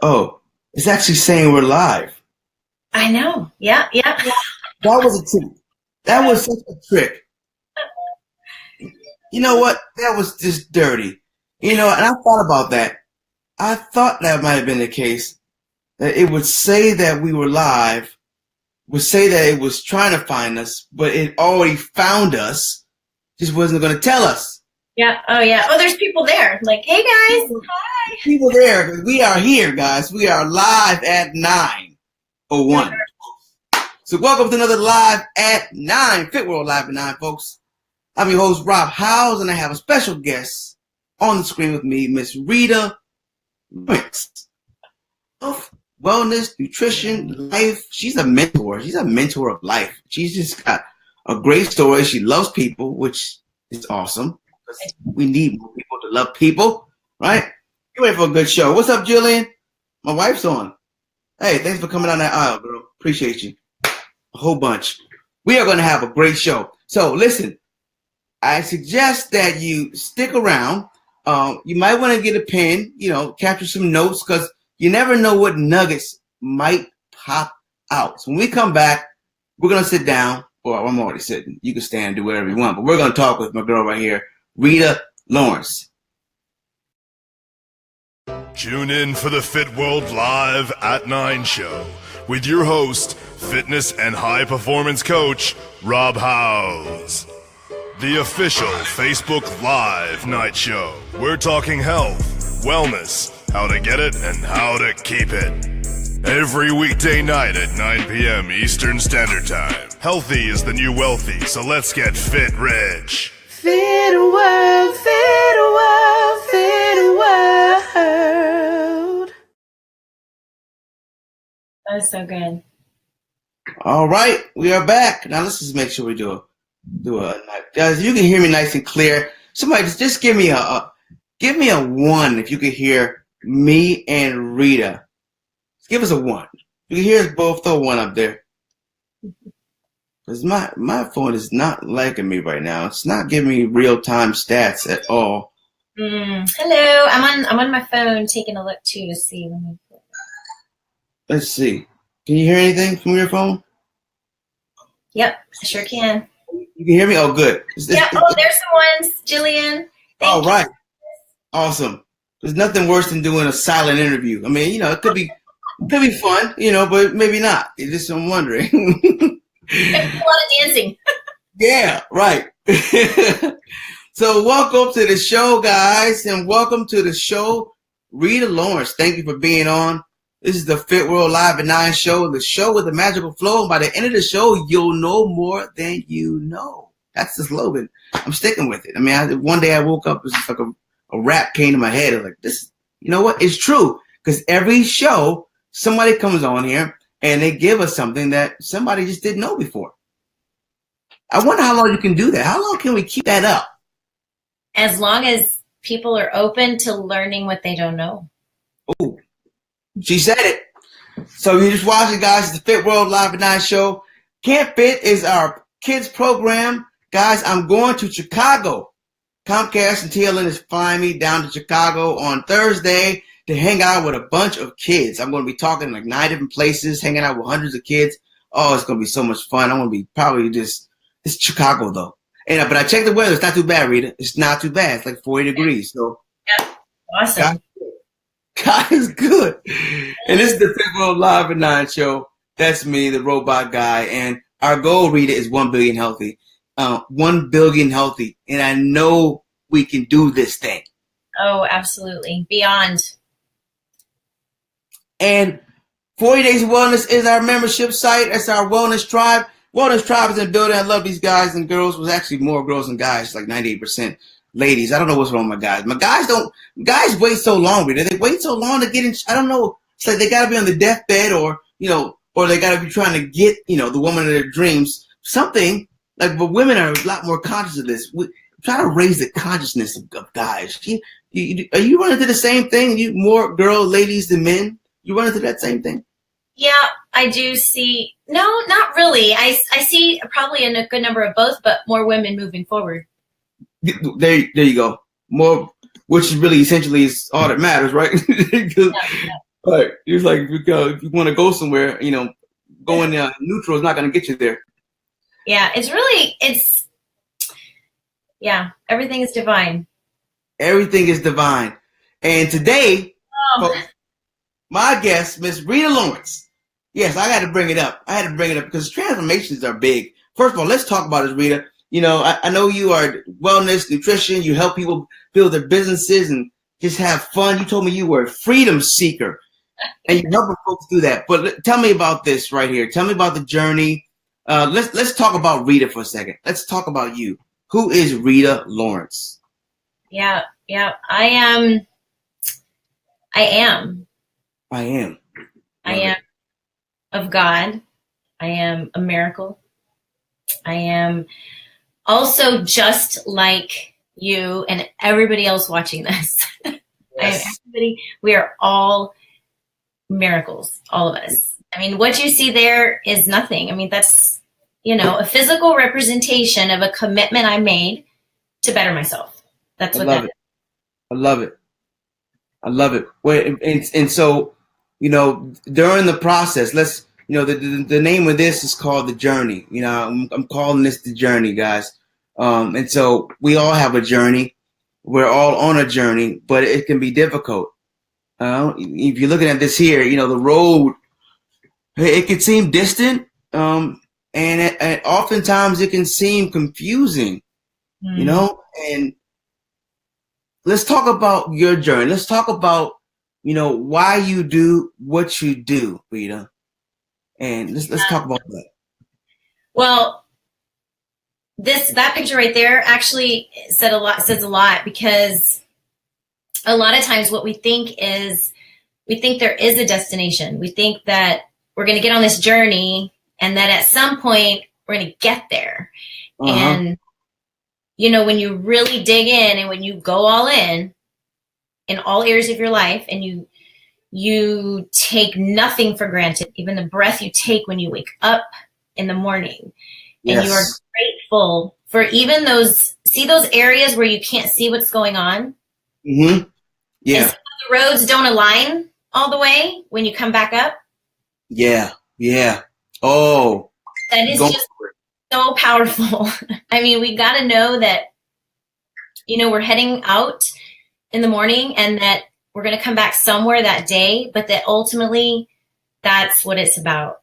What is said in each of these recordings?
Oh, it's actually saying we're live. I know. Yeah. That was a trick. That was such a trick. You know what? That was just dirty. And I thought about that. I thought that might have been the case. That it would say that we were live, would say that it was trying to find us, but it already found us, just wasn't going to tell us. Yeah. Oh, yeah. Oh, there's people there. Like, hey, guys. Hi. People there. We are here, guys. We are live at 9:01. So welcome to another Live at 9, Fit World Live at 9, folks. I'm your host, Rob Howze, and I have a special guest on the screen with me, Miss Rita L. Of wellness, nutrition, life. She's a mentor. She's a mentor of life. She's just got a great story. She loves people, which is awesome. We need more people to love people, right? You're ready for a good show. What's up, Jillian? My wife's on. Hey, thanks for coming down that aisle, girl. Appreciate you. A whole bunch. We are going to have a great show. So listen, I suggest that you stick around. You might want to get a pen, capture some notes, because you never know what nuggets might pop out. So when we come back, we're going to sit down. Well, I'm already sitting. You can stand and do whatever you want. But we're going to talk with my girl right here, Rita Lawrence. Tune in for the Fit World Live at 9 show with your host, fitness and high performance coach, Rob Howze. The official Facebook Live night show. We're talking health, wellness, how to get it and how to keep it. Every weekday night at 9 p.m. Eastern Standard Time. Healthy is the new wealthy, so let's get fit rich. Fit world, fit world, fit world. That was so good. All right, we are back. Now let's just make sure we do a guys. You can hear me nice and clear. Somebody just give me a 1 if you can hear me and Rita. Just give us a 1. You can hear us both. Throw 1 up there. Because my phone is not liking me right now. It's not giving me real-time stats at all. Hello. I'm on my phone taking a look too to see. Let's see. Can you hear anything from your phone? Yep, I sure can. You can hear me? Oh, good. There's some ones, Jillian. All right. Awesome. There's nothing worse than doing a silent interview. I mean, it could be fun, but maybe not. It's just I'm wondering. A lot of dancing. Yeah, right. So welcome to the show, guys, and welcome to the show, Rita Lawrence. Thank you for being on. This is the Fit World Live at 9 show, the show with the magical flow. And by the end of the show, you'll know more than you know. That's the slogan. I'm sticking with it. I mean, one day I woke up, it was just like a rap came to my head. I was like, this, you know what? It's true. Because every show, somebody comes on here and they give us something that somebody just didn't know before. I wonder how long you can do that. How long can we keep that up? As long as people are open to learning what they don't know. Oh, she said it. So you just watching, guys. It's the Fit World Live at 9 show. Camp Fit is our kids program. Guys, I'm going to Chicago. Comcast and TLN is flying me down to Chicago on Thursday to hang out with a bunch of kids. I'm going to be talking like 9 different places, hanging out with hundreds of kids. Oh, it's going to be so much fun. I'm going to be probably it's Chicago though. And but I checked the weather. It's not too bad, Rita. It's not too bad. It's like 40 degrees. So yeah, awesome. God is good. And this is the Fit World Live at 9 show. That's me, the robot guy. And our goal, Rita, is 1 billion healthy. 1 billion healthy. And I know we can do this thing. Oh, absolutely. Beyond. And 40 Days of Wellness is our membership site. It's our Wellness Tribe. Wellness Tribe is in the building. I love these guys and girls. There's actually more girls than guys, like 98% ladies. I don't know what's wrong with my guys. Guys wait so long, Rita. They wait so long to get in. I don't know. It's like they got to be on the deathbed or they got to be trying to get, the woman of their dreams. Something like, but women are a lot more conscious of this. We try to raise the consciousness of guys. Are you running into the same thing? You more ladies than men? You run into that same thing? Yeah, I do see. No, not really. I see probably a good number of both, but more women moving forward. There you go. More, which is really essentially is all that matters, right? Yeah. Right. He was like, if you want to go somewhere, going neutral is not going to get you there. Yeah, everything is divine. Everything is divine. And today, folks, my guest, Miss Rita Lawrence. Yes, I got to bring it up. I had to bring it up because transformations are big. First of all, let's talk about it, Rita. I know you are wellness, nutrition. You help people build their businesses and just have fun. You told me you were a freedom seeker, and you help folks do that. But tell me about this right here. Tell me about the journey. Let's talk about Rita for a second. Let's talk about you. Who is Rita Lawrence? Yeah. I am of God. I am a miracle. I am also just like you and everybody else watching this. Yes. We are all miracles, all of us. I mean, what you see there is nothing. I mean, that's, a physical representation of a commitment I made to better myself. That's what that is. I love it. Wait, and so, during the process, let's, the name of this is called The Journey. I'm calling this The Journey, guys. And so we all have a journey. We're all on a journey, but it can be difficult. If you're looking at this here, the road, it can seem distant. And oftentimes it can seem confusing, and let's talk about your journey. Let's talk about, why you do what you do, Rita. And let's talk about that. Well, that picture right there actually says a lot because a lot of times what we think there is a destination. We think that we're going to get on this journey and that at some point we're going to get there. Uh-huh. And, when you really dig in and when you go all in all areas of your life and you take nothing for granted, even the breath you take when you wake up in the morning. Yes. And you are grateful for even those areas where you can't see what's going on. Mm-hmm. Yeah. And the roads don't align all the way when you come back up. Yeah. Oh. That is just so powerful. I mean, we got to know that, we're heading out in the morning and that we're going to come back somewhere that day, but that ultimately that's what it's about.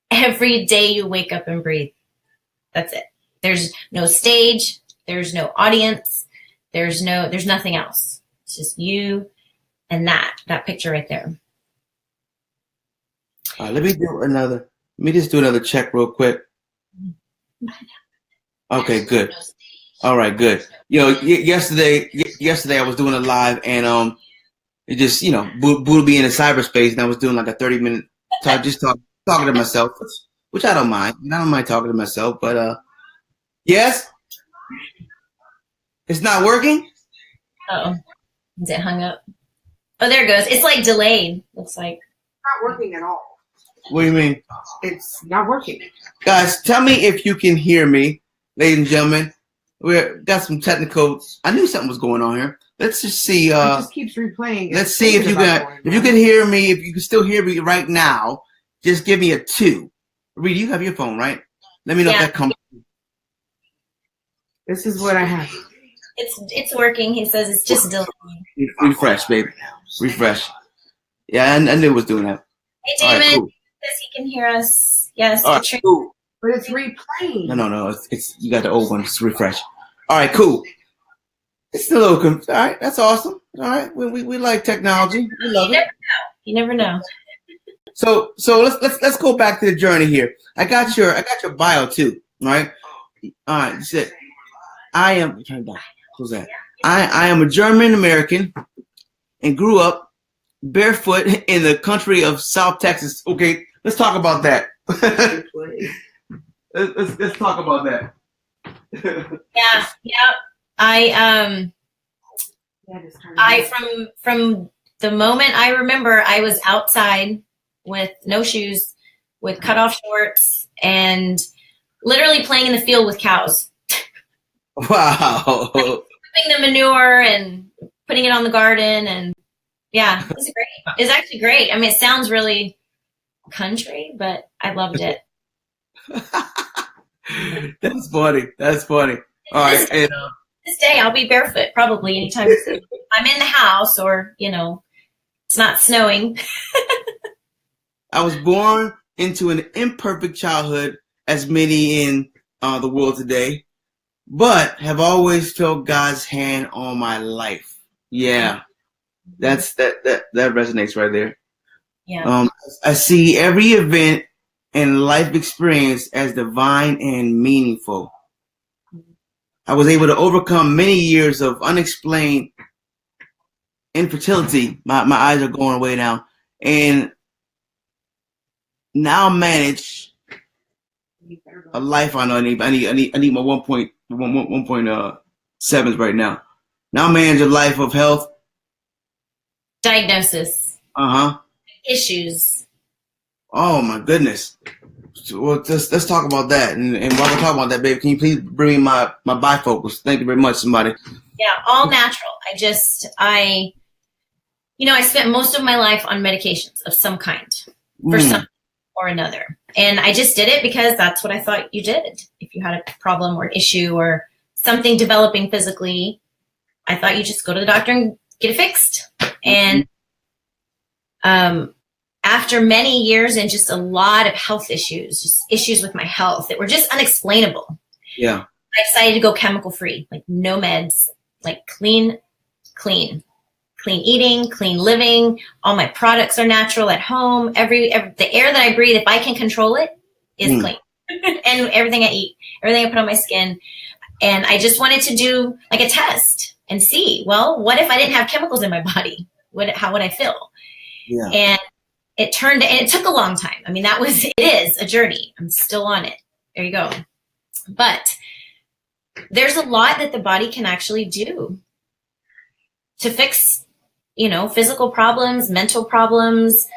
Every day you wake up and breathe. That's it. There's no stage. There's no audience. There's nothing else. It's just you and that picture right there. All right, let me just do another check real quick. Okay, good. All right, good. Yesterday I was doing a live and it just booted me into cyberspace and I was doing like a 30-minute talking to myself, which I don't mind. I don't mind talking to myself, but yes, it's not working. Oh, is it hung up? Oh, there it goes. It's like delayed. Looks like not working at all. What do you mean? It's not working. Guys, tell me if you can hear me, ladies and gentlemen. We've got some technical. I knew something was going on here. Let's just see. It just keeps replaying. Let's see if you can hear me. If you can still hear me right now, just give me a 2. Rita, you have your phone, right? Let me know if that comes. This is what I have. It's working. He says it's just delayed. Refresh, baby. Refresh. Yeah, I knew it was doing that. Hey, Damon. Right, cool. Says he can hear us. Yes. All right, cool. But it's replaying. No. It's you got the old one. It's refresh. All right, cool. It's a little. All right, that's awesome. All right, we like technology. We love it. You never know. So let's go back to the journey here. I got your bio too, right? All right. You said I am. Who's that? I am a German American and grew up barefoot in the country of South Texas. Okay, let's talk about that. Let's talk about that. Yeah. I from the moment I remember, I was outside with no shoes, with cut off shorts, and literally playing in the field with cows. Wow. Putting the manure and putting it on the garden, and Yeah, it was great. It's actually great. I mean, it sounds really country, but I loved it. That's funny. That's funny. All right. And, This day, I'll be barefoot probably anytime soon. I'm in the house, or it's not snowing. I was born into an imperfect childhood, as many in the world today, but have always felt God's hand on my life. Yeah, that resonates right there. Yeah. I see every event and life experience as divine and meaningful. I was able to overcome many years of unexplained infertility. My eyes are going away now, and now manage a life. I know I need my 1.7s right now. Now manage a life of health, Diagnosis. Issues. Oh my goodness. Well, let's talk about that. And while we're talking about that, babe, can you please bring me my bifocals? Thank you very much, somebody. Yeah, all natural. I spent most of my life on medications of some kind for something or another. And I just did it because that's what I thought you did. If you had a problem or an issue or something developing physically, I thought you just go to the doctor and get it fixed. And after many years and just a lot of health issues, just issues with my health that were just unexplainable. Yeah. I decided to go chemical free, like no meds, like clean eating, clean living. All my products are natural at home. The air that I breathe, if I can control it, is clean. And everything I eat, everything I put on my skin. And I just wanted to do like a test and see, well, what if I didn't have chemicals in my body? How would I feel? Yeah. And it took a long time. I mean, it is a journey. I'm still on it. There you go. But there's a lot that the body can actually do to fix, physical problems, mental problems.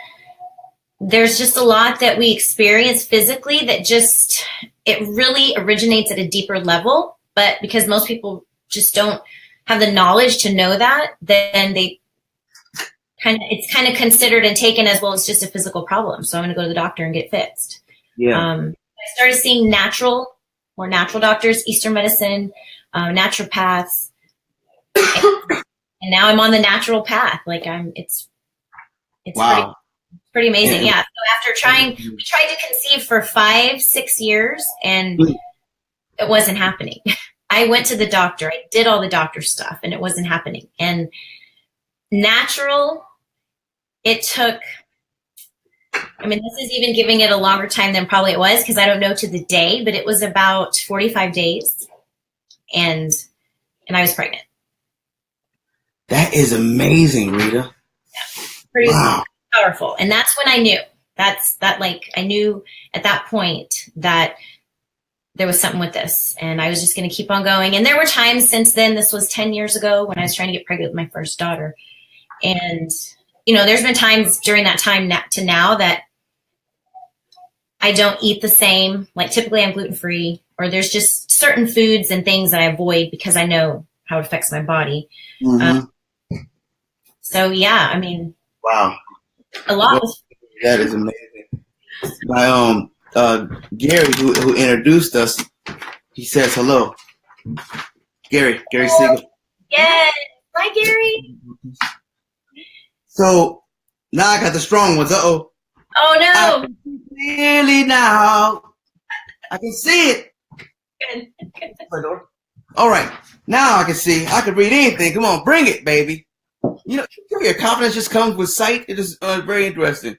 There's just a lot that we experience physically that it really originates at a deeper level. But because most people just don't have the knowledge to know that, then it's kind of considered and taken as, well, it's just a physical problem, so I'm going to go to the doctor and get fixed. Yeah. I started seeing more natural doctors, Eastern medicine, naturopaths, and now I'm on the natural path. Like it's wow. pretty amazing. Yeah. So after we tried to conceive for 5-6 years, and it wasn't happening. I went to the doctor. I did all the doctor stuff, and it wasn't happening. And natural, it took, this is even giving it a longer time than probably it was, because I don't know to the day, but it was about 45 days, and I was pregnant. That is amazing, Rita. Yeah, pretty powerful. And that's when I knew. I knew at that point that there was something with this, and I was just going to keep on going. And there were times since then, this was 10 years ago, when I was trying to get pregnant with my first daughter. And, there's been times during that time to now that I don't eat the same. Like typically I'm gluten-free, or there's just certain foods and things that I avoid because I know how it affects my body. So yeah, wow. A lot. That is amazing. My Gary, who introduced us, he says hello. Gary Siegel. Yes. Hi, Gary. So now I got the strong ones. Uh-oh. Oh no. Clearly now. I can see it. Good. All right. Now I can see. I can read anything. Come on, bring it, baby. Your confidence just comes with sight. It is very interesting.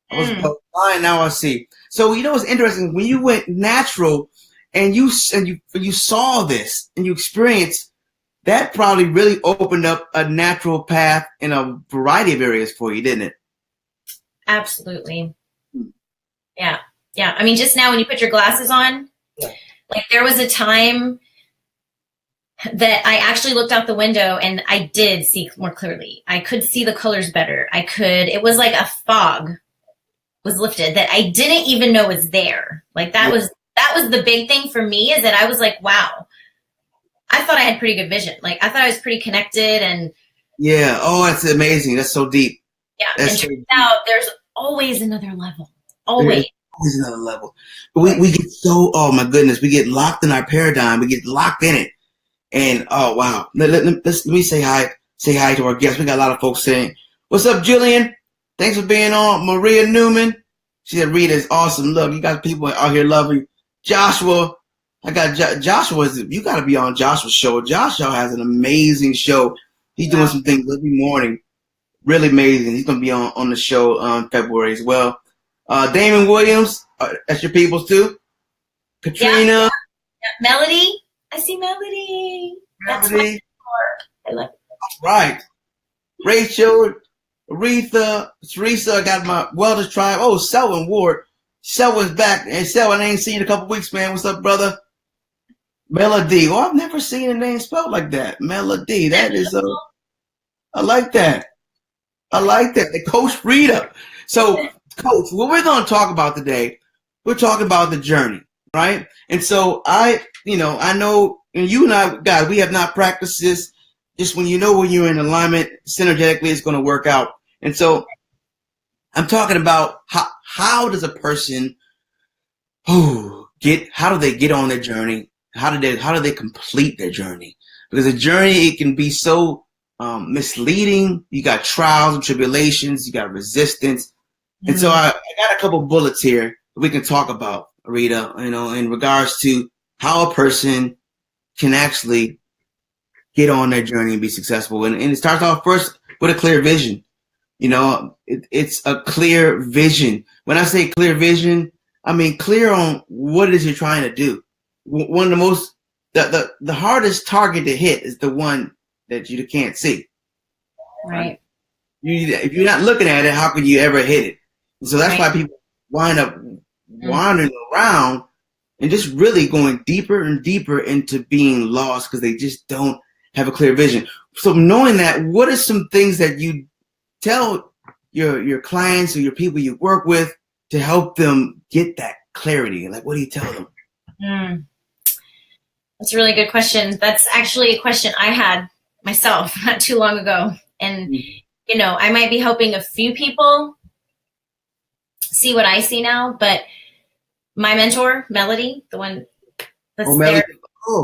I was blind, now I see. So what's interesting, when you went natural and you saw this and you experienced, that probably really opened up a natural path in a variety of areas for you, didn't it? Absolutely. Yeah. Just now when you put your glasses on, like there was a time that I actually looked out the window and I did see more clearly. I could see the colors better. It was like a fog was lifted that I didn't even know was there. Like that was the big thing for me, is that I was like, wow, I thought I had pretty good vision. Like I thought I was pretty connected, and Yeah. Oh, that's amazing. That's so deep. Yeah. That's And so turns out there's always another level. Always. There's another level. But we get so, oh my goodness, we get locked in our paradigm. We get locked in it. And oh wow. Let me say hi. Say hi to our guests. We got a lot of folks saying, "What's up, Jillian? Thanks for being on." Maria Newman. She said, "Rita is awesome. Look, you got people out here loving Joshua." I got Joshua. You got to be on Joshua's show. Joshua has an amazing show. He's doing some things every morning. Really amazing. He's going to be on the show February as well. Damon Williams, that's your peoples too. Katrina. Yeah. Melody. I see Melody. That's Melody. I love it. Right. Rachel, Aretha, Teresa, I got my Welders Tribe. Oh, Selwyn Ward. Selwyn's back. And Selwyn, I ain't seen you in a couple weeks, man. What's up, brother? Melody. Oh, I've never seen a name spelled like that. Melody. That is, I like that. I like that. Coach Rita. So, Coach, what we're going to talk about today, we're talking about the journey, right? And so I know, and you and I, guys, we have not practiced this. Just when you're in alignment, synergetically, it's going to work out. And so I'm talking about how does a person how do they get on their journey? How do they complete their journey? Because a journey, it can be so misleading. You got trials and tribulations, you got resistance. Mm-hmm. And so I got a couple bullets here that we can talk about, Rita, in regards to how a person can actually get on their journey and be successful. And it starts off first with a clear vision. It's a clear vision. When I say clear vision, I mean clear on what it is you're trying to do. One of the most, the hardest target to hit is the one that you can't see. Right. If you're not looking at it, how can you ever hit it? And so that's why people wind up wandering around and just really going deeper and deeper into being lost because they just don't have a clear vision. So knowing that, what are some things that you tell your clients or your people you work with to help them get that clarity? Like, what do you tell them? That's a really good question. That's actually a question I had myself not too long ago. And, I might be helping a few people see what I see now, but my mentor, Melody, the one that's there,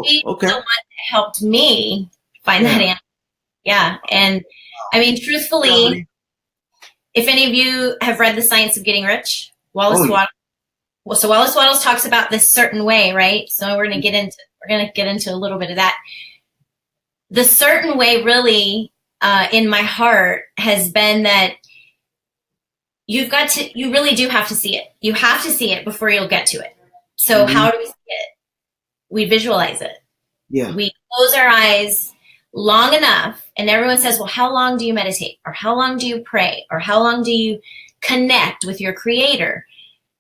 she's the one that helped me find that answer. Yeah. And I mean, truthfully, if any of you have read The Science of Getting Rich, Wallace Wattles talks about this certain way, right? So we're going to get into a little bit of that. The certain way really in my heart has been that you really do have to see it. You have to see it before you'll get to it. So how do we see it? We visualize it. Yeah. We close our eyes long enough, and everyone says, well, how long do you meditate? Or how long do you pray? Or how long do you connect with your creator?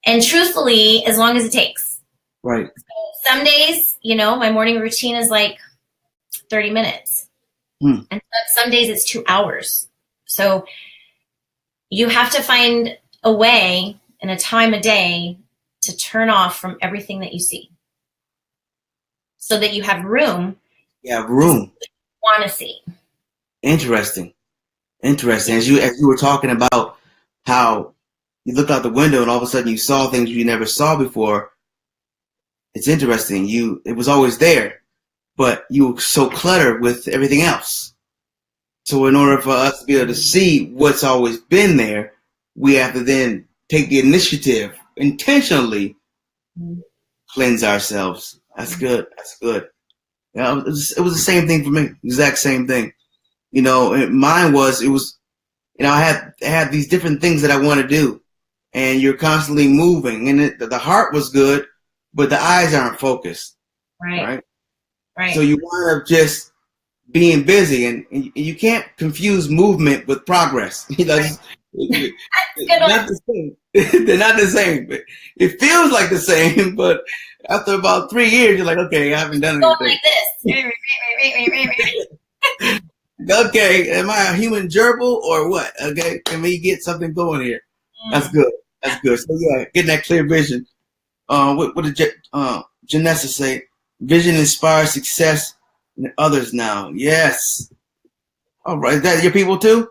And truthfully, as long as it takes. Right. So some days, my morning routine is like 30 minutes. And some days it's 2 hours. So you have to find a way and a time a day to turn off from everything that you see so that you have room. Yeah, room. Want to see. Interesting. As you were talking about how you looked out the window and all of a sudden you saw things you never saw before. It's interesting. It was always there, but you were so cluttered with everything else. So in order for us to be able to see what's always been there, we have to then take the initiative, intentionally cleanse ourselves. That's good. Yeah, it was the same thing for me. Exact same thing. Mine was, I had these different things that I want to do, and you're constantly moving, and the heart was good, but the eyes aren't focused. Right. So you wind up just being busy, and you can't confuse movement with progress. Not the same. They're not the same. It feels like the same, but after about 3 years, you're like, okay, I haven't done anything. Like this. Okay, am I a human gerbil or what? Okay, can we get something going here? That's good. So yeah, getting that clear vision. What did Janessa say? Vision inspires success in others now. Yes. All right, is that your people too?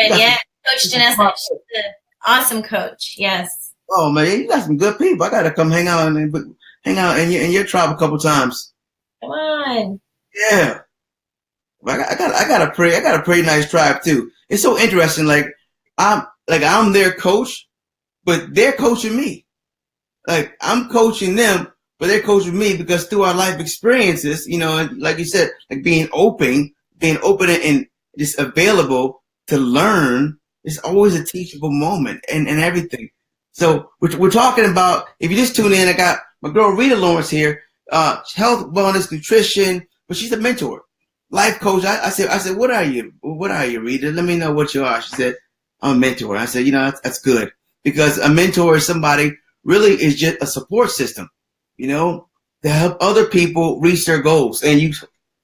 Good, yeah. Coach Janessa, she's an awesome coach. Yes. Oh man, you got some good people. I gotta come hang out in your tribe a couple times. Come on. Yeah, I got a pretty nice tribe too. It's so interesting. I'm their coach, but they're coaching me. Like I'm coaching them, but they're coaching me because through our life experiences, and like you said, like being open and just available to learn. It's always a teachable moment and everything. So we're talking about, if you just tune in, I got my girl Rita Lawrence here, health, wellness, nutrition, but she's a mentor, life coach. I said, what are you, Rita? Let me know what you are. She said, I'm a mentor. I said, that's good, because a mentor is somebody really is just a support system, to help other people reach their goals. And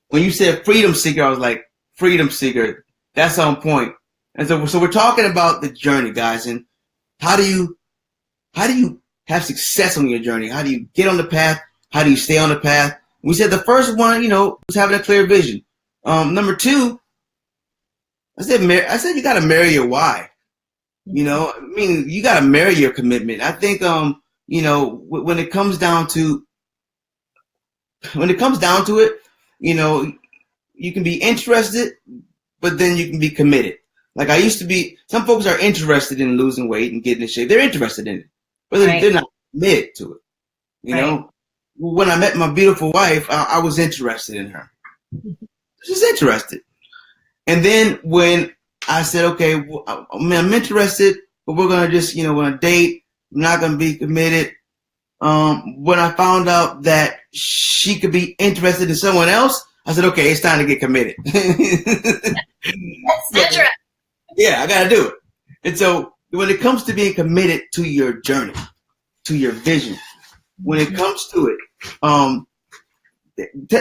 when you said freedom seeker, I was like, freedom seeker, that's on point. And so we're talking about the journey, guys, and how do you have success on your journey? How do you get on the path? How do you stay on the path? We said the first one, was having a clear vision. Number two, I said you got to marry your why. You got to marry your commitment. I think, when it comes down to it, you can be interested, but then you can be committed. Like I used to be, some folks are interested in losing weight and getting in shape. They're interested in it, but they're not committed to it. You know, when I met my beautiful wife, I was interested in her. She's interested. And then when I said, okay, well, I'm interested, but we're going to just, we're going to date. I'm not going to be committed. When I found out that she could be interested in someone else, I said, okay, it's time to get committed. That's right. Yeah, I got to do it. And so when it comes to being committed to your journey, to your vision, when it comes to it,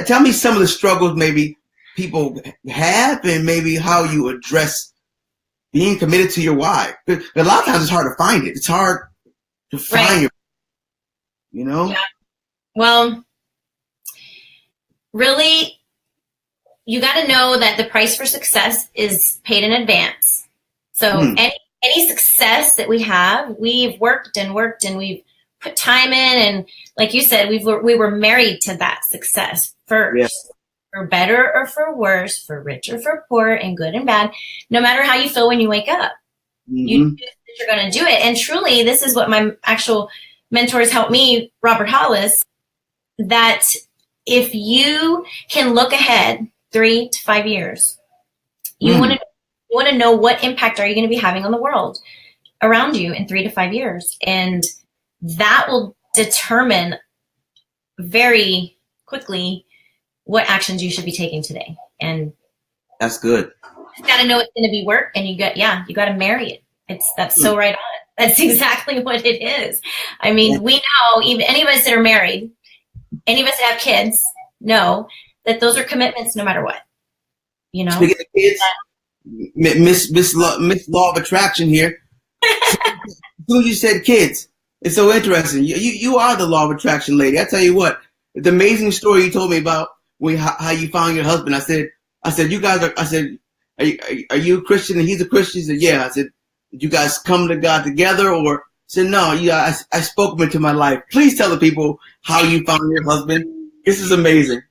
tell me some of the struggles maybe people have and maybe how you address being committed to your why. Because a lot of times it's hard to find it. It's hard to find your, Yeah. Well, really, you got to know that the price for success is paid in advance. So any success that we have, we've worked and we've put time in, and like you said, we were married to that success first. Yes. For better or for worse, for rich or for poor, and good and bad, no matter how you feel when you wake up, you're going to do it. And truly, this is what my actual mentors helped me, Robert Howze, that if you can look ahead 3 to 5 years, you want to know what impact are you going to be having on the world around you in 3 to 5 years. And that will determine very quickly what actions you should be taking today. And that's good. You got to know it's going to be work, and you got to marry it. That's so right on. That's exactly what it is. I mean, we know, even any of us that are married, any of us that have kids, know that those are commitments no matter what. Speaking of kids, Miss Law of Attraction here. Who you said kids? It's so interesting. You are the Law of Attraction lady. I tell you what, the amazing story you told me about how you found your husband. I said you guys are. I said, are you a Christian? And he's a Christian. He said, yeah. I said, did you guys come to God together? Or I said, no. Yeah, I spoke him into my life. Please tell the people how you found your husband. This is amazing.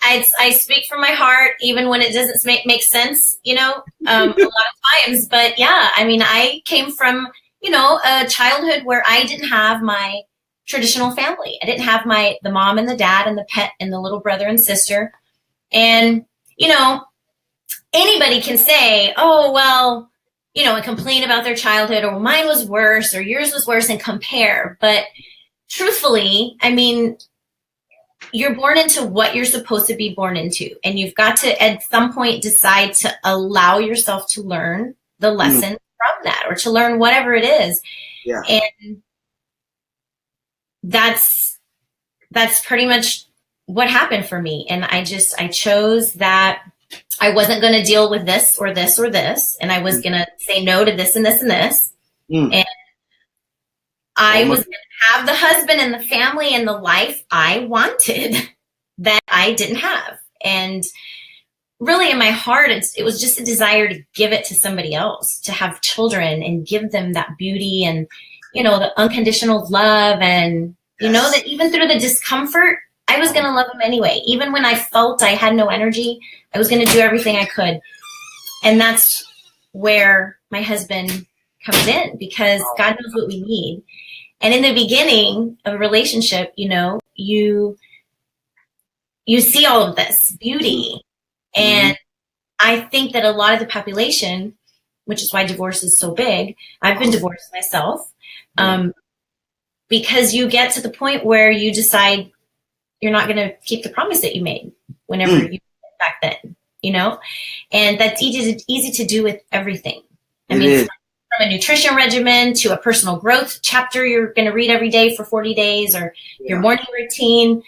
I speak from my heart, even when it doesn't make sense, a lot of times. But yeah, I mean, I came from, a childhood where I didn't have my traditional family. I didn't have the mom and the dad and the pet and the little brother and sister. And, anybody can say, oh, well, and complain about their childhood, or mine was worse or yours was worse, and compare. But truthfully, I mean, you're born into what you're supposed to be born into. And you've got to, at some point, decide to allow yourself to learn the lesson from that, or to learn whatever it is. Yeah. And that's pretty much what happened for me. And I chose that I wasn't going to deal with this or this or this. And I was going to say no to this and this and this. And I was going to have the husband and the family and the life I wanted that I didn't have. And really in my heart, it was just a desire to give it to somebody else, to have children and give them that beauty and, the unconditional love. And, that even through the discomfort, I was going to love them anyway. Even when I felt I had no energy, I was going to do everything I could. And that's where my husband comes in, because God knows what we need. And in the beginning of a relationship, you see all of this beauty. And I think that a lot of the population, which is why divorce is so big, I've been divorced myself, because you get to the point where you decide you're not going to keep the promise that you made whenever you back then, and that's easy to do with everything. I mean, from a nutrition regimen to a personal growth chapter you're going to read every day for 40 days, or your morning routine,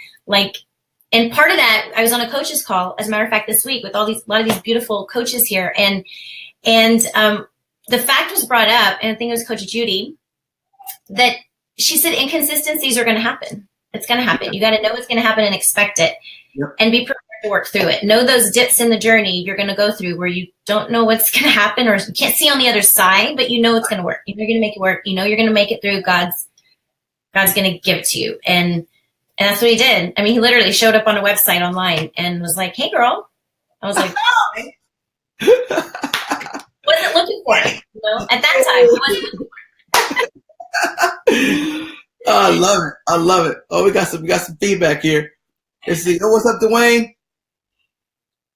and part of that, I was on a coach's call, as a matter of fact, this week with a lot of these beautiful coaches here. And the fact was brought up, and I think it was Coach Judy, that she said inconsistencies are going to happen. It's going to happen. You got to know it's going to happen and expect it, and be prepared to work through it. Know those dips in the journey you're going to go through where you don't know what's going to happen, or you can't see on the other side, but it's going to work. You're going to make it work. You're going to make it through. God's going to give it to you. And that's what he did. I mean, he literally showed up on a website online and was like, "Hey, girl." I was like, wasn't looking for it. At that time, he wasn't looking for it. Oh, I love it. Oh, we got some feedback here. Let's see. Oh, what's up, Dwayne?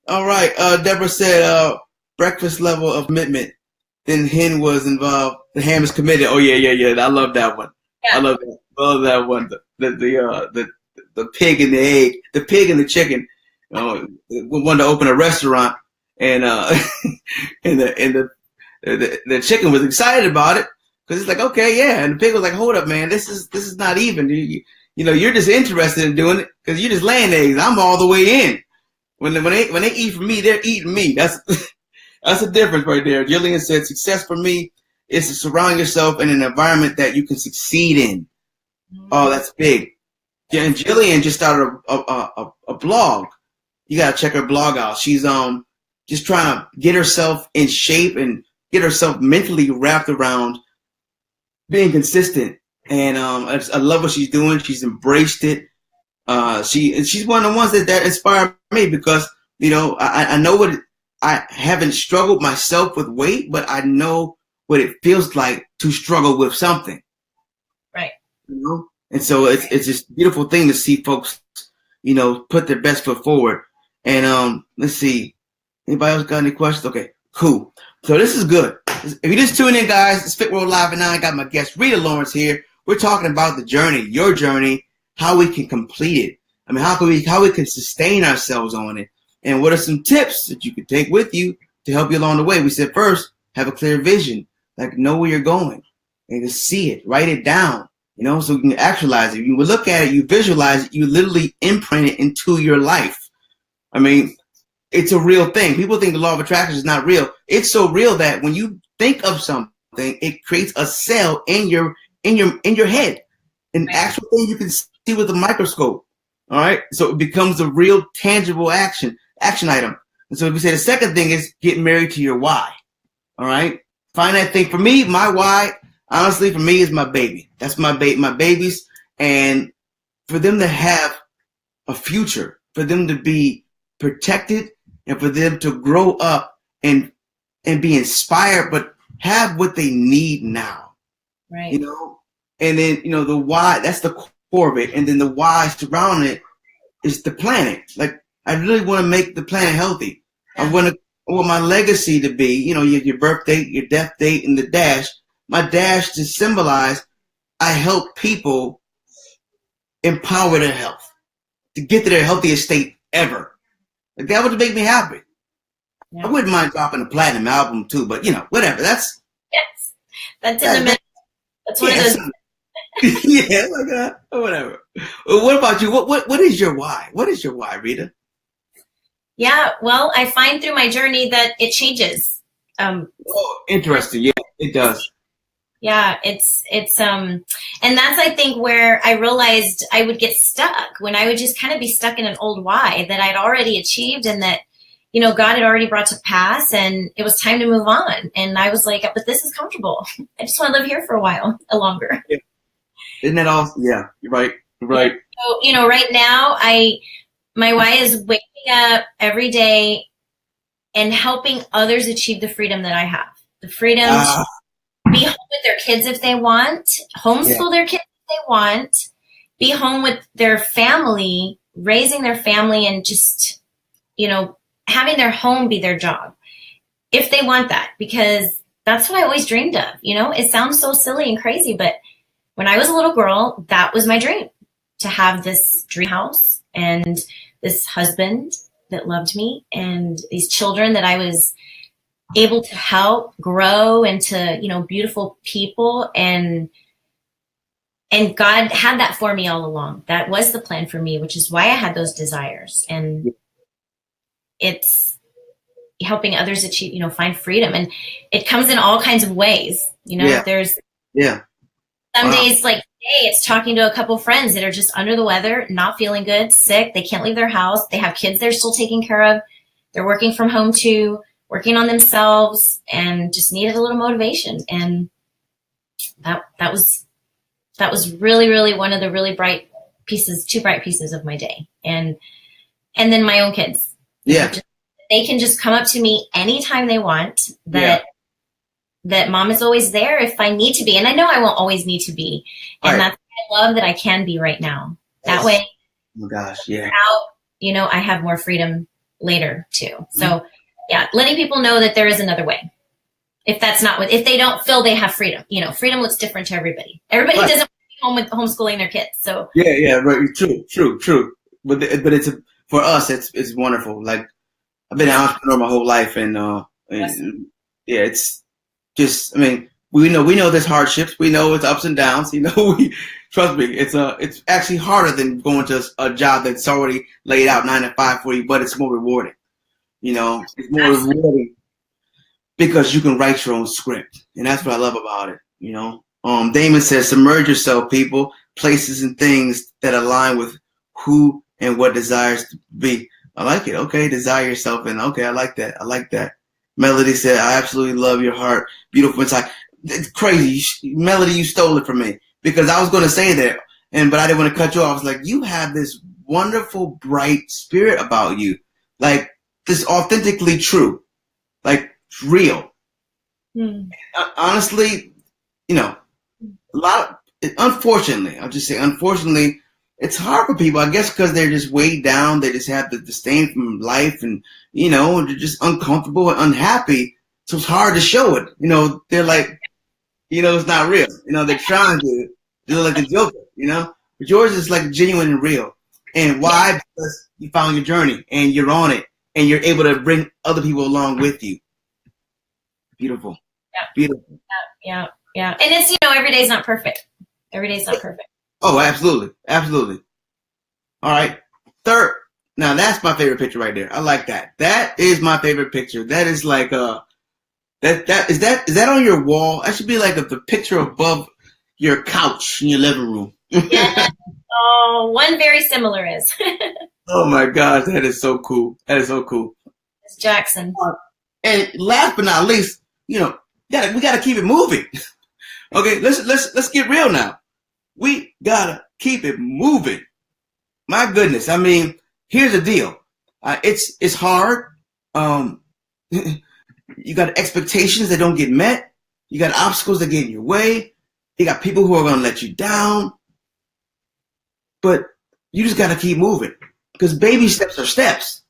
All right. Deborah said, breakfast level of commitment. Then hen was involved. The ham is committed. Oh yeah. I love that one. Yeah. I love that one. The pig and the egg, the pig and the chicken. We wanted to open a restaurant, and and the chicken was excited about it. Because it's like, okay, yeah. And the pig was like, hold up, man. This is not even. You're just interested in doing it because you're just laying eggs. I'm all the way in. When they eat from me, they're eating me. That's the difference right there. Jillian said, success for me is to surround yourself in an environment that you can succeed in. Oh, that's big. Yeah, and Jillian just started a blog. You gotta check her blog out. She's just trying to get herself in shape and get herself mentally wrapped around being consistent, and I love what she's doing. She's embraced it. She's one of the ones that inspired me because I know what I haven't struggled myself with weight, but I know what it feels like to struggle with something. Right. And so it's just a beautiful thing to see folks, put their best foot forward. And let's see, anybody else got any questions? Okay, cool. So this is good. If you just tune in, guys, it's Fit World Live, and I got my guest Rita Lawrence here. We're talking about the journey, your journey, how we can complete it. I mean, how we can sustain ourselves on it, and what are some tips that you can take with you to help you along the way. We said first, have a clear vision, know where you're going, and just see it, write it down, so you can actualize it. You will look at it, you visualize it, you literally imprint it into your life. I mean, it's a real thing. People think the law of attraction is not real. It's so real that when you think of something, it creates a cell in your head, an actual thing you can see with a microscope. All right, so it becomes a real tangible action item. And so we say the second thing is get married to your why. All right, find that thing. For me, my why, honestly, for me is my baby. That's my babies, and for them to have a future, for them to be protected, and for them to grow up and be inspired, but have what they need now. Right. And then, the why, that's the core of it. And then the why surrounding it is the planet. I really want to make the planet healthy. Yeah. I want my legacy to be, your birth date, your death date, and the dash. My dash to symbolize I help people empower their health to get to their healthiest state ever. That would make me happy. Yeah. I wouldn't mind dropping a platinum album too, but whatever. That's in the middle. That's one of those. Yeah, whatever. What about you? What is your why? What is your why, Rita? Yeah, well, I find through my journey that it changes. Interesting. Yeah, it does. Yeah, it's and that's, I think, where I realized I would get stuck when I would just kind of be stuck in an old why that I'd already achieved, and that, God had already brought to pass, and it was time to move on. And I was like, but this is comfortable. I just want to live here for a while longer. Yeah. Isn't that all? Yeah, you're right. You're right. So, right now, my why is waking up every day and helping others achieve the freedom that I have. The freedom to be home with their kids if they want, homeschool their kids if they want, be home with their family, raising their family, and just, having their home be their job if they want that, because that's what I always dreamed of. It sounds so silly and crazy, but when I was a little girl, that was my dream, to have this dream house and this husband that loved me and these children that I was able to help grow into, beautiful people. And God had that for me all along. That was the plan for me, which is why I had those desires. And it's helping others achieve, find freedom. And it comes in all kinds of ways. There's some days like today, it's talking to a couple friends that are just under the weather, not feeling good, sick. They can't leave their house. They have kids they're still taking care of. They're working from home too, working on themselves, and just needed a little motivation. And that was really, really one of the really two bright pieces of my day. And then my own kids. Yeah. They can just come up to me anytime they want, that mom is always there if I need to be. And I know I won't always need to be. And that's what I love, that I can be right now. That way, oh my gosh, yeah. I have more freedom later too. So letting people know that there is another way. If they don't feel they have freedom, freedom looks different to everybody. Everybody doesn't want to be home with homeschooling their kids. So right. True. But it's for us, it's wonderful. Like, I've been an entrepreneur my whole life, and it's just, we know there's hardships. We know it's ups and downs. Trust me, it's actually harder than going to a job that's already laid out 9 to 5 for you, but it's more rewarding. It's more rewarding because you can write your own script, and that's what I love about it. Damon says, submerge yourself, people, places, and things that align with who and what desires to be. I like it. Okay, desire yourself, and okay, I like that. Melody said, I absolutely love your heart. Beautiful inside. It's crazy. Melody, you stole it from me, because I was going to say that, but I didn't want to cut you off. I was like, you have this wonderful, bright spirit about you. Like, this authentically true. Like, real. Honestly, unfortunately, I'll just say, unfortunately, it's hard for people, I guess, because they're just weighed down. They just have the disdain from life, and, they're just uncomfortable and unhappy. So it's hard to show it. They're like, it's not real. They're trying to do like the Joker, but yours is like genuine and real. And why? Because you found your journey and you're on it, and you're able to bring other people along with you. Beautiful. Yeah. Beautiful. Yeah. And it's, every day's not perfect. Every day's not perfect. Oh, absolutely. All right. Third. Now that's my favorite picture right there. I like that. That is my favorite picture. That is like is that on your wall? That should be like the picture above your couch in your living room. Yeah. Oh, one very similar is. Oh my gosh, that is so cool. It's Jackson. And last but not least, we gotta keep it moving. Okay, let's get real now. We gotta keep it moving. My goodness, here's the deal. It's hard. You got expectations that don't get met. You got obstacles that get in your way. You got people who are gonna let you down. But you just gotta keep moving, because baby steps are steps.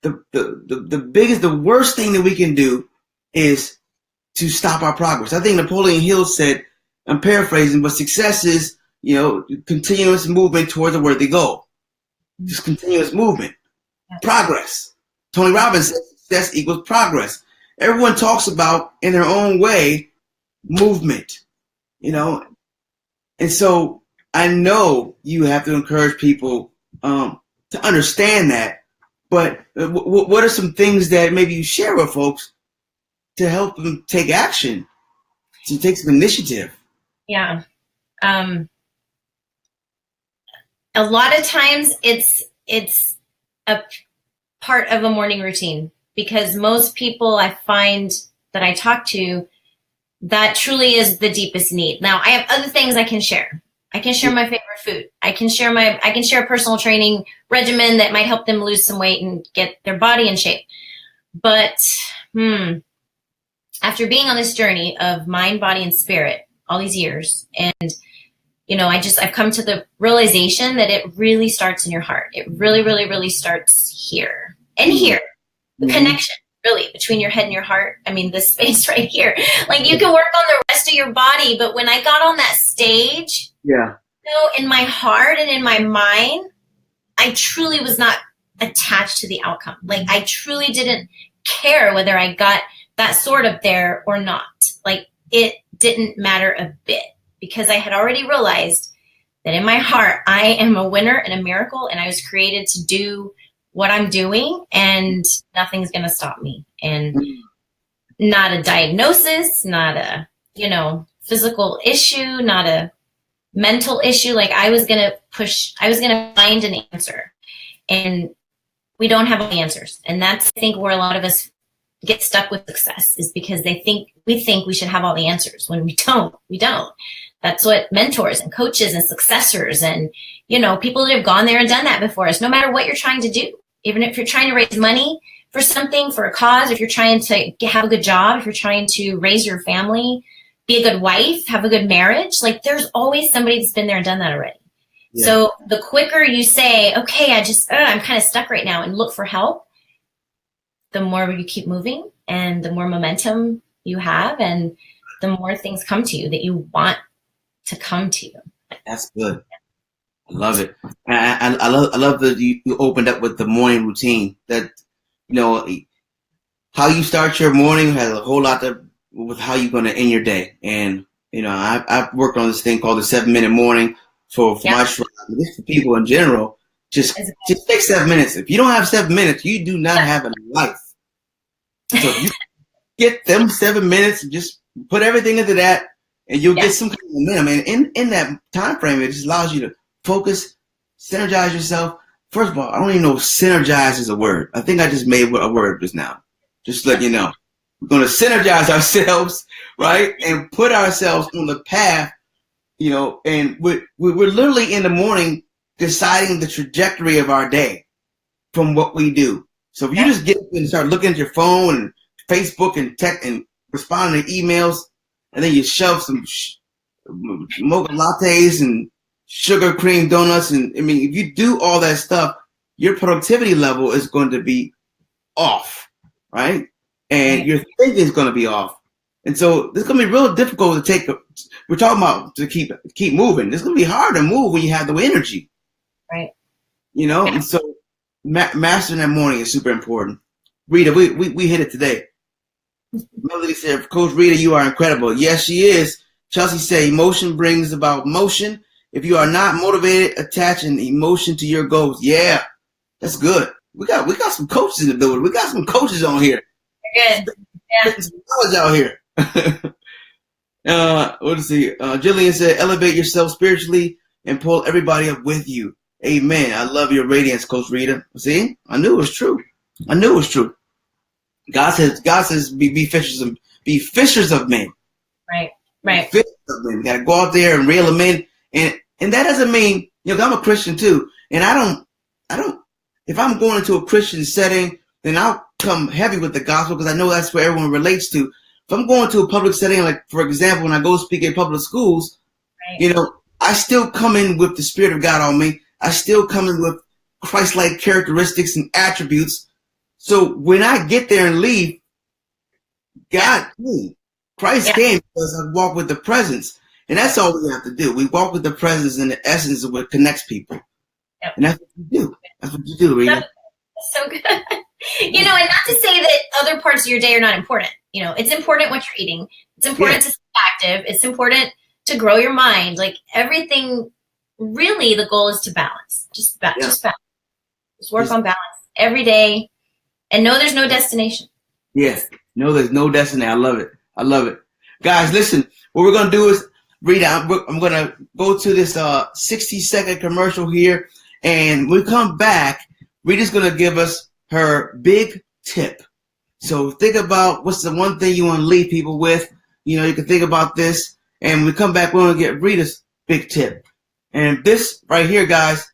The worst thing that we can do is to stop our progress. I think Napoleon Hill said, I'm paraphrasing, but success is, continuous movement towards a worthy goal. Just continuous movement. Progress. Tony Robbins says success equals progress. Everyone talks about, in their own way, movement, And so I know you have to encourage people to understand that, but what are some things that maybe you share with folks to help them take action, to take some initiative? Yeah. A lot of times it's a part of a morning routine, because most people I find that I talk to, that truly is the deepest need. Now, I have other things I can share. I can share my favorite food. I can share a personal training regimen that might help them lose some weight and get their body in shape. But after being on this journey of mind, body, and spirit all these years, and I've come to the realization that it really starts in your heart. It really, really, really starts here and here. The connection really between your head and your heart. I mean, this space right here. Like, you can work on the rest of your body, but when I got on that stage, in my heart and in my mind, I truly was not attached to the outcome. Like, I truly didn't care whether I got that sword up there or not. Like, it didn't matter a bit, because I had already realized that in my heart, I am a winner and a miracle, and I was created to do what I'm doing, and nothing's going to stop me. And not a diagnosis, not a, physical issue, not a mental issue. Like, I was going to find an answer, and we don't have all the answers. And that's, I think, where a lot of us get stuck with success, is because we think we should have all the answers when we don't. That's what mentors and coaches and successors and, people that have gone there and done that before us, no matter what you're trying to do. Even if you're trying to raise money for something, for a cause, if you're trying to have a good job, if you're trying to raise your family, be a good wife, have a good marriage, like, there's always somebody that's been there and done that already. Yeah. So the quicker you say, okay, I'm kind of stuck right now, and look for help, the more you keep moving, and the more momentum you have, and the more things come to you that you want to come to you. That's good. I love it. I love that you opened up with the morning routine. That, how you start your morning has a whole lot to with how you're going to end your day. And I've worked on this thing called the 7-minute morning for my tribe. This for people in general. Just take 7 minutes. If you don't have 7 minutes, you do not have a life. So if you get them 7 minutes and just put everything into that, and you'll get some kind of momentum. And in that time frame, it just allows you to focus, synergize yourself. First of all, I don't even know if synergize is a word. I think I just made a word just now. Just to let you know. We're going to synergize ourselves, right? And put ourselves on the path, and we're literally in the morning deciding the trajectory of our day from what we do. So if you just get up and start looking at your phone and Facebook and tech and responding to emails, and then you shove some mocha lattes and sugar cream donuts, and if you do all that stuff, your productivity level is going to be off, right? And your thinking is going to be off. And so this is going to be real difficult to we're talking about to keep moving. It's going to be hard to move when you have the energy. Right. And so mastering that morning is super important. Rita, we hit it today. Melody said, Coach Rita, you are incredible. Yes, she is. Chelsea said, emotion brings about motion. If you are not motivated, attach an emotion to your goals. Yeah, that's good. We got some coaches in the building. We got some coaches on here. Good. Yeah. Some knowledge out here. Let's see. Jillian said, elevate yourself spiritually and pull everybody up with you. Amen. I love your radiance, Coach Rita. See, I knew it was true. God says, be fishers of men. Right. Fishers of men. We got to go out there and reel them in, and that doesn't mean I'm a Christian too, and I don't. If I'm going into a Christian setting, then I'll come heavy with the gospel because I know that's where everyone relates to. If I'm going to a public setting, like for example, when I go speak in public schools, I still come in with the Spirit of God on me. I still come in with Christ-like characteristics and attributes. So when I get there and leave, Christ came because I walk with the presence. And that's all we have to do. We walk with the presence and the essence of what connects people. Yep. And that's what you do. That's what you do, Rita. That's so good. And not to say that other parts of your day are not important. It's important what you're eating. It's important to stay active. It's important to grow your mind. Like, everything, really, the goal is to balance. Just balance. Just work on balance every day. And know there's no destination. Yes. No, there's no destination. I love it. Guys, listen. What we're going to do is, Rita, I'm going to go to this 60-second commercial here. And when we come back, Rita's going to give us her big tip. So think about what's the one thing you want to leave people with. You know, you can think about this. And when we come back, we're going to get Rita's big tip. And this right here, guys,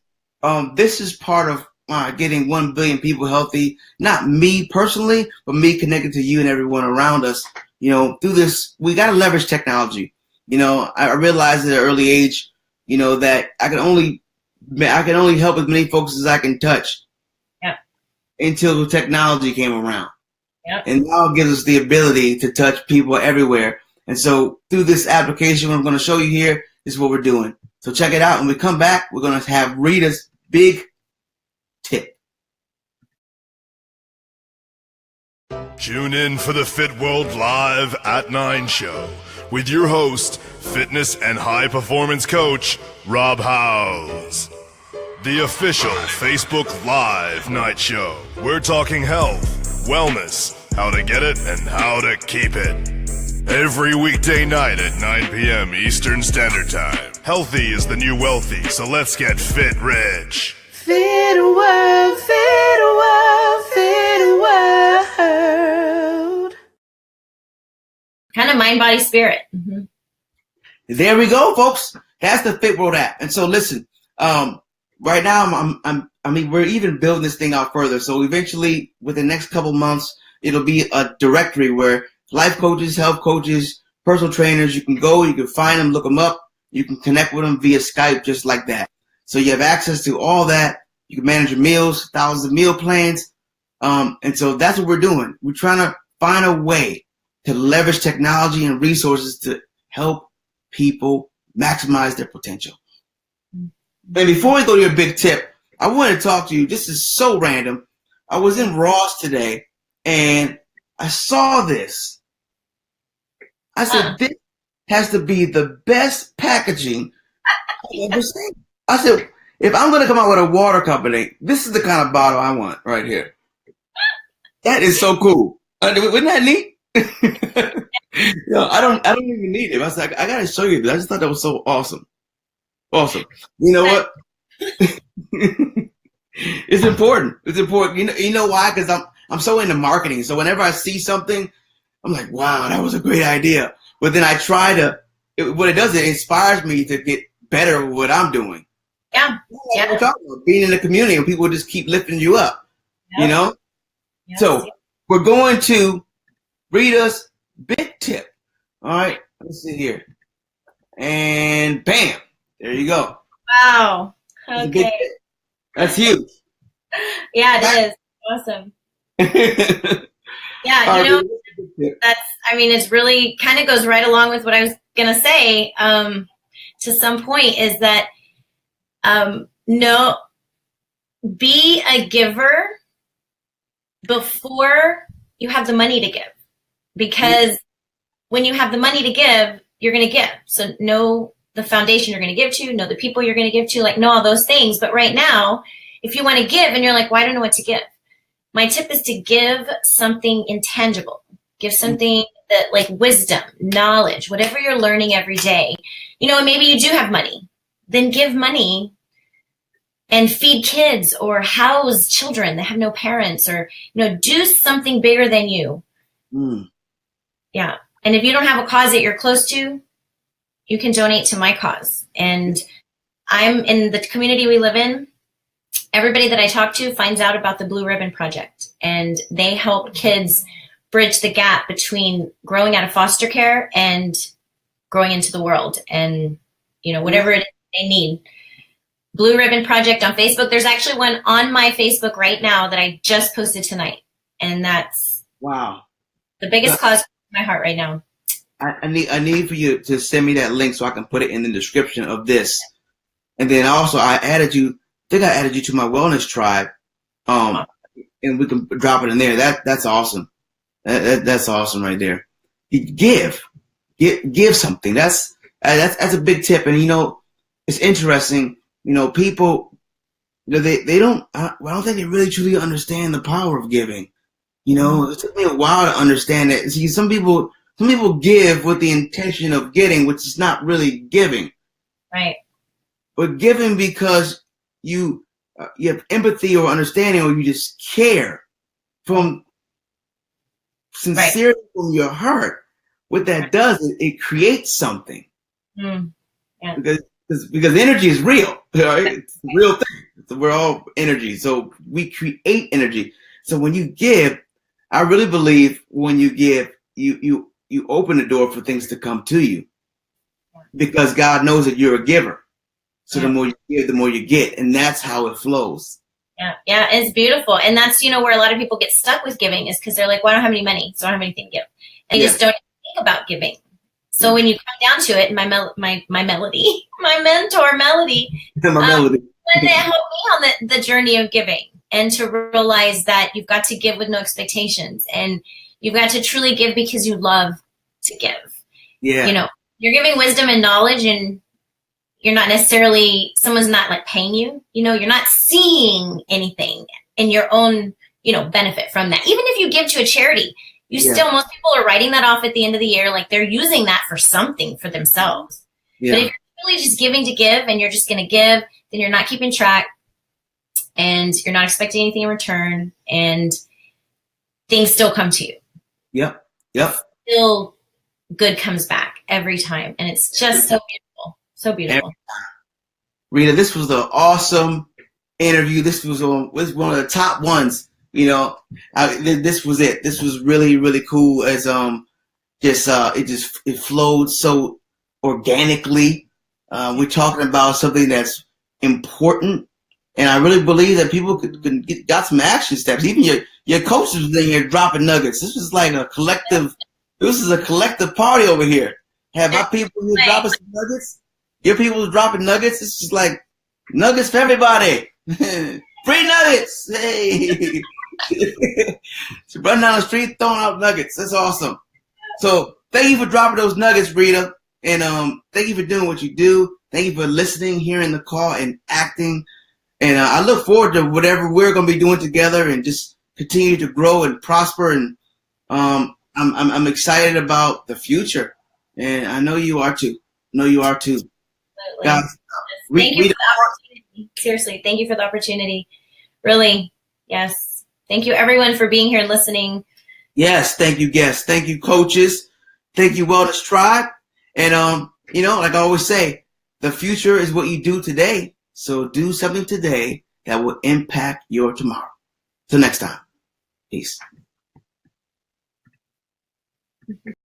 this is part of getting 1 billion people healthy. Not me personally, but me connected to you and everyone around us. You know, through this, we got to leverage technology. You know, I realized at an early age, you know, that I can only help as many folks as I can touch. Yeah. Until the technology came around. Yep. And now it gives us the ability to touch people everywhere. And so through this application, what I'm going to show you here is what we're doing. So check it out. When we come back, we're going to have Rita's big tip. Tune in for the Fit World Live at 9 show with your host, fitness and high performance coach, Rob Howze. The official Facebook Live night show. We're talking health, wellness, how to get it, and how to keep it. Every weekday night at 9 p.m. Eastern Standard Time. Healthy is the new wealthy, so let's get fit rich. Fit world, fit world, fit world. Kind of mind, body, spirit. Mm-hmm. There we go, folks. That's the Fit World app. And so listen, right now we're even building this thing out further. So eventually, within the next couple months, it'll be a directory where life coaches, health coaches, personal trainers, you can go, you can find them, look them up, you can connect with them via Skype just like that. So you have access to all that. You can manage your meals, thousands of meal plans. And so that's what we're doing. We're trying to find a way to leverage technology and resources to help people maximize their potential. And before we go to your big tip, I want to talk to you. This is so random. I was in Ross today and I saw this. I said, this has to be the best packaging I've ever seen. I said, if I'm going to come out with a water company, this is the kind of bottle I want right here. That is so cool. Wasn't that neat? I don't even need it. I was like, I got to show you this. I just thought that was so awesome. Awesome. You know what? It's important. It's important. You know why? Because I'm so into marketing. So whenever I see something, I'm like, wow, that was a great idea. But then I try to, what it does, it inspires me to get better at what I'm doing. Yeah. We're talking about being in the community and people just keep lifting you up, you know? Yes. So we're going to Rita's big tip. All right. Let's see here. And bam. There you go. Wow. Okay. That's huge. Yeah, it is. Awesome. Yeah, you know, it's really kind of goes right along with what I was going to say to some point is that be a giver before you have the money to give. Because when you have the money to give, you're going to give. So know the foundation you're going to give to, know the people you're going to give to, like know all those things. But right now, if you want to give and you're like, well, I don't know what to give. My tip is to give something intangible. Give something that like wisdom, knowledge, whatever you're learning every day. You know, and maybe you do have money. Then give money and feed kids or house children that have no parents or, you know, do something bigger than you. Yeah. And if you don't have a cause that you're close to, you can donate to my cause. And I'm in the community we live in. Everybody that I talk to finds out about the Blue Ribbon Project, and they help kids bridge the gap between growing out of foster care and growing into the world and, you know, whatever it is they need. Blue Ribbon Project on Facebook. There's actually one on my Facebook right now that I just posted tonight. And that's wow, the biggest cause in my heart right now. I need for you to send me that link so I can put it in the description of this. And then also I added you to my wellness tribe. And we can drop it in there. That's awesome. That's awesome right there. Give something. That's a big tip. And you know, it's interesting. You know, people, you know, they don't. I don't think they really truly understand the power of giving. You know, it took me a while to understand that. See, some people give with the intention of getting, which is not really giving. Right. But giving because you have empathy or understanding, or you just care from sincerity from your heart, what that does is it creates something. Yeah. Because energy is real, right? It's a real thing. We're all energy, so we create energy. So when you give, I really believe when you give, you open the door for things to come to you, because God knows that you're a giver. So the more you give, the more you get, and that's how it flows. Yeah, it's beautiful, and that's where a lot of people get stuck with giving is because they're like, "Well, I don't have any money, so I don't have anything to give," and they just don't think about giving. So when you come down to it, my mentor Melody, it helped me on the journey of giving, and to realize that you've got to give with no expectations, and you've got to truly give because you love to give. Yeah. You're giving wisdom and knowledge, and you're not necessarily, someone's not like paying you, you're not seeing anything in your own, benefit from that. Even if you give to a charity, still, most people are writing that off at the end of the year. Like they're using that for something for themselves. Yeah. But if you're really just giving to give and you're just going to give, then you're not keeping track and you're not expecting anything in return, and things still come to you. Yep. Still good comes back every time. And it's just so beautiful. So beautiful. Rita, this was an awesome interview. This was one of the top ones. This was it. This was really, really cool. As it flowed so organically. We're talking about something that's important, and I really believe that people got some action steps. Even your coaches was in here dropping nuggets. This was like a collective. This is a collective party over here. Have my people here dropping some nuggets? Your people was dropping nuggets. It's just like nuggets for everybody. Free nuggets. Hey. She running down the street throwing out nuggets. That's awesome. So thank you for dropping those nuggets, Rita. And thank you for doing what you do. Thank you for listening, hearing the call, and acting. And I look forward to whatever we're going to be doing together, and just continue to grow and prosper. And I'm excited about the future. And I know you are too. Absolutely. Guys, thank you for the opportunity. Seriously, thank you for the opportunity. Really, yes. Thank you, everyone, for being here and listening. Yes, thank you, guests. Thank you, coaches. Thank you, Wellness Tribe. And, like I always say, the future is what you do today. So do something today that will impact your tomorrow. Till next time. Peace.